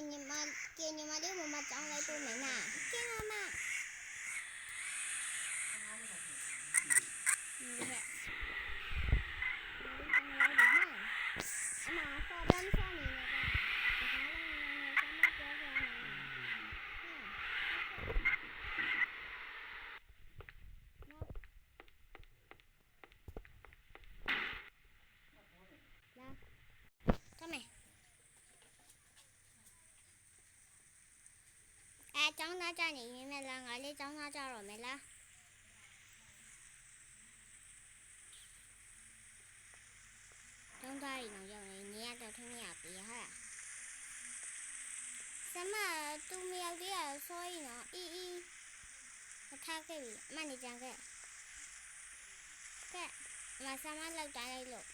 ညီမလေးမမကြောင်းလိုက်ပို့မယ်နာကဲမမကျောင်းသားကြနေရင်မလားငါလေးကျောင်းသားကြတော့မလားကျောင်းသားရင်တော့ရောက်နေနေရတော့ထင်းရပြီဟာဆမသူမရောက်သေးရဆိုရင်တော့အီမထားခဲ့ပြီအမနေကြခဲ့မဆမလောက်တိုင်းလိုက်လို့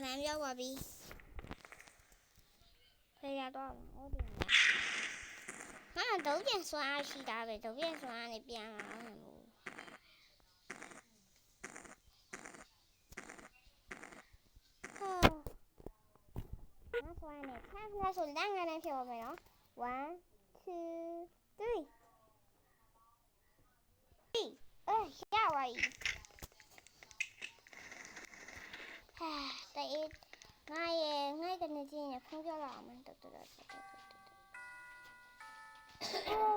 လမ်းရောက်ပါပြီဖေးရတော့ဟုတ်တယ်ဟာဒုတ်ပြန်ဆွမ်းရှိတာပဲဒုတ်ပြန်ဆွမ်းကနေပြန်လာတယ်မို့ဟာဆွမ်းနေဖက်ဖက်ဆိုလမ်းကနေဖြစ်ပါမယ်နော်1 2 3ရပါပြီတဲ့ငါကနေကြည့်နေဖုန်းပြောလာအောင်တော်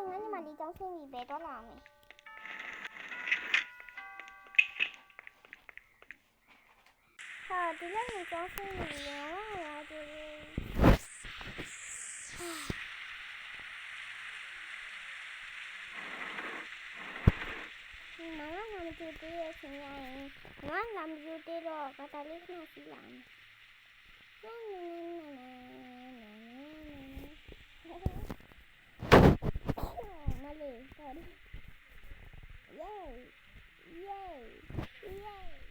ငါညီမလေးကြောင်းဆင်းပြီးဘယ်တော့လာမယ်ဟာဒီလိုမျိုးကြောင်းဆင်းပြီးရောရတယ်မမနာမတူသေးရဲ့ဆင်းရရင်ငါနာမတူသေးတော့ဘာသာလေးခဏစီးလာမယ်Molly, sorry. Yay! Yay! Yay!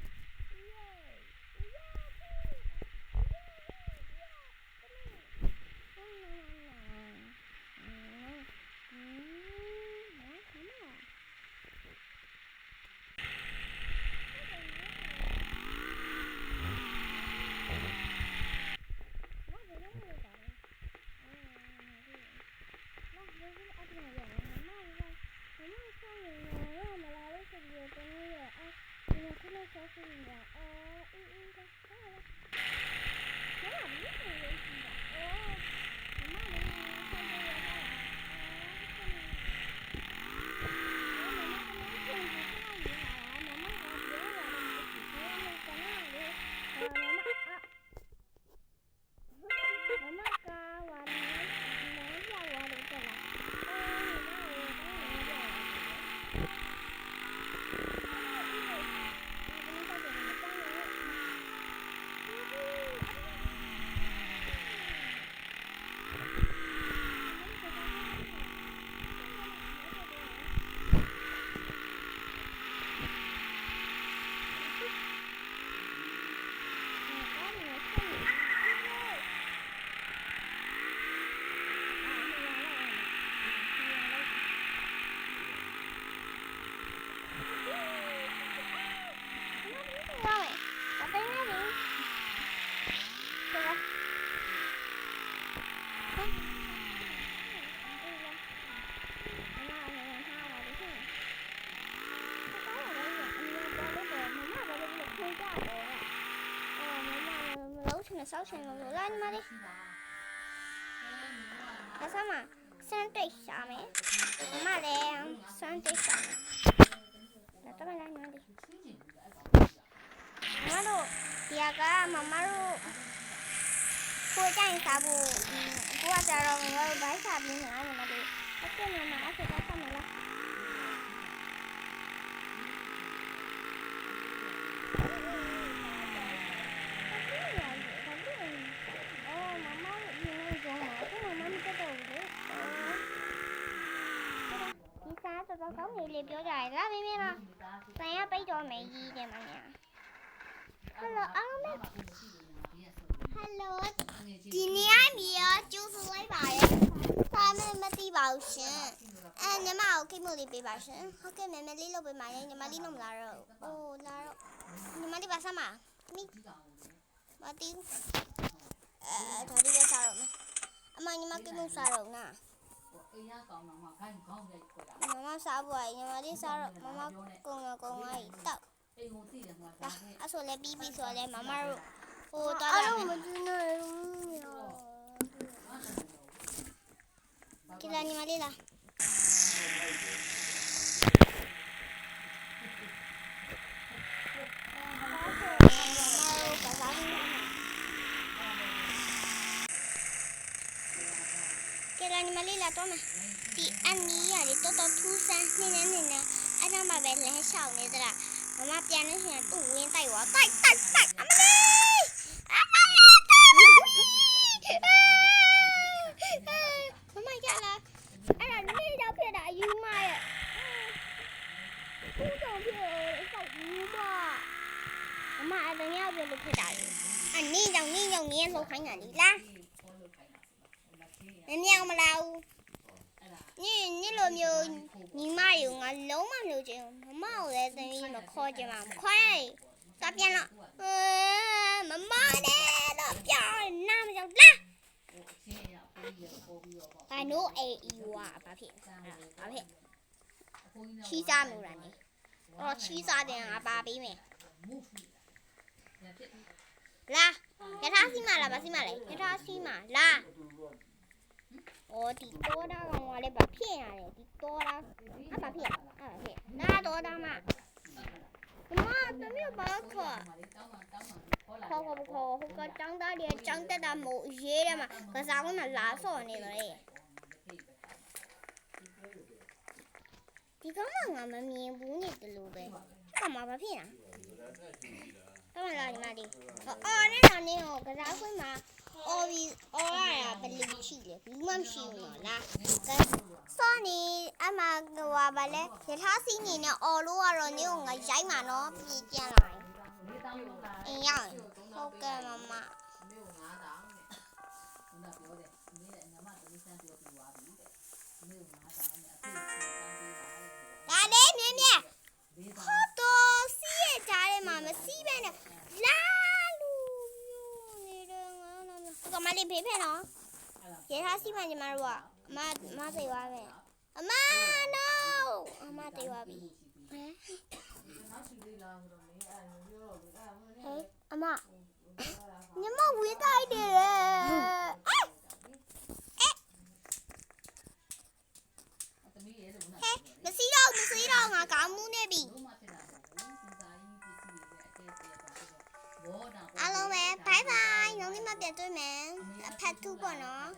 နဲ့စောက်ချင်လို့လာညီမလေးဒါဆမ်းမစမ်းတိတ်ရှာမယ်မမလည်းစမ်းတိတ်ရှာမယ်ဒါတော့လာညီမလေးမမတို့ဒီကမမတို့ကိုကြိုင်စားဖို့ကိုကကြတော့ငါတို့ဘိုက်စားပြီးနေအောင်ညီမလေးဟုတ်ကဲ့မမအဲ့ဒါဆက်မယ်လားတော်ကောင်းနေလေပြောကြရလားမင်းမလားဆိုင်ရပိတ်တော်မယ်ကြီးတယ်မညာ Hello အားလုံး Hello ဒီနေ့အမေကကျိုးစလိုက်ပါရဲ့စာမမသိပါဘူးရှင်ညီမကိုကိမို့လေးပေးပါရှင်ဟုတ်ကဲ့မမလေးလုပ်ပေးပါရဲ့ညီမလေးတော့မလာတော့အိုးလာတော့ညီမလေးပါစမ်းပါမိမတီးဒါလေးပဲစားတော့မယ်အမညီမကိမို့စားတော့နာမမစားဖို့ညီမလေးစားတော့မမကုံတော့ကုံသွားပြီတောက်အဲ့ဆိုလည်းပြီးပြီဆိုလည်းမမတို့ဟိုတော့တယ်မကြည့်နိုင်ဘူးကြည့်လာညီမလေးလားညီမလေးလာတော့မယ်ဒီအန်နီရတယ်တော်တော်ထူးဆန်းနေနေအဲ့ဒါမှပဲလဲရှောင်းနေသလားမမပြန်နေရှင်သူ့ဝင်းတိုက်သွားတိုက်အမလေးမမရလာအဲ့ဒါနေရောက်ဖြစ်တာယူမရဲ့သူ့ကြောင့်ဖြစ်စိုက်ယူမအဲ့ဒါရောက်ဖြစ်လို့ဖြစ်တာလေအနည်းကြောင့်နင်းလောက်ခိုင်းတာလေလားမမြောင်မလားဦးညလိုမျိုးညီမယူငါလုံးမလို့ချင်မမကိုလည်းသမီးမခေါ်ချင်ပါမခေါ်ရစပြန်တော့မမနဲ့တော့ပြောင်းနားမကြောက်လားဘာလို့အေးယူอ่ะဘာဖြစ်ချီးစားမျိုးလားနေတော့ချီးစားတယ်ငါပါပေးမယ်လာရထားစီမလားဗာစီမလဲရထားစီမလားဒီ多大ကောင်ကလည်းဗဖြစ်ရတယ်ဒီ多大ဗဖြစ်နာ多大嘛မသမီးဘာခေါ်ဟိုကចောင်းသားတွေចောင်းတက်တာမို့ရေးတယ်မှာကစားကုန်းကလာဆော့နေတယ်ဒီကောင်ကငါမမြင်ဘူးနေတယ်လို့ပဲကမဘာဖြစ်လားကမလာညီမလေးအော်နဲ့တော့နေကစားခွင့်မှာအော်ရဘယ်လိုရှိလဲဘူးမရှိဘူးလားစောနေအမကဘာလဲရထားစီးနေနဲ့အော်လို့ကတော့နေကငါရိုက်မှာနော်ပြည်ပြန်လာအင်းရောက်ဟုတ်ကဲ့မမဒါလေးမြမြဟုတ်တော့စီးရကြတယ်မှာမစီးပဲနဲ့လာကမလေးဖေးဖေးနော်ရထားစီးမှညီမတို့ကအမသိသွားပဲအမ no အမသိသွားပြီအမညီမဝေးတိုက်တယ်မစီတော့ငါကောင်းမှုနေပြီအားလုံးပဲ bye bye နောက်နေ့မှပြန်တွေ့မယ်အဖက်2ပေါ့နော်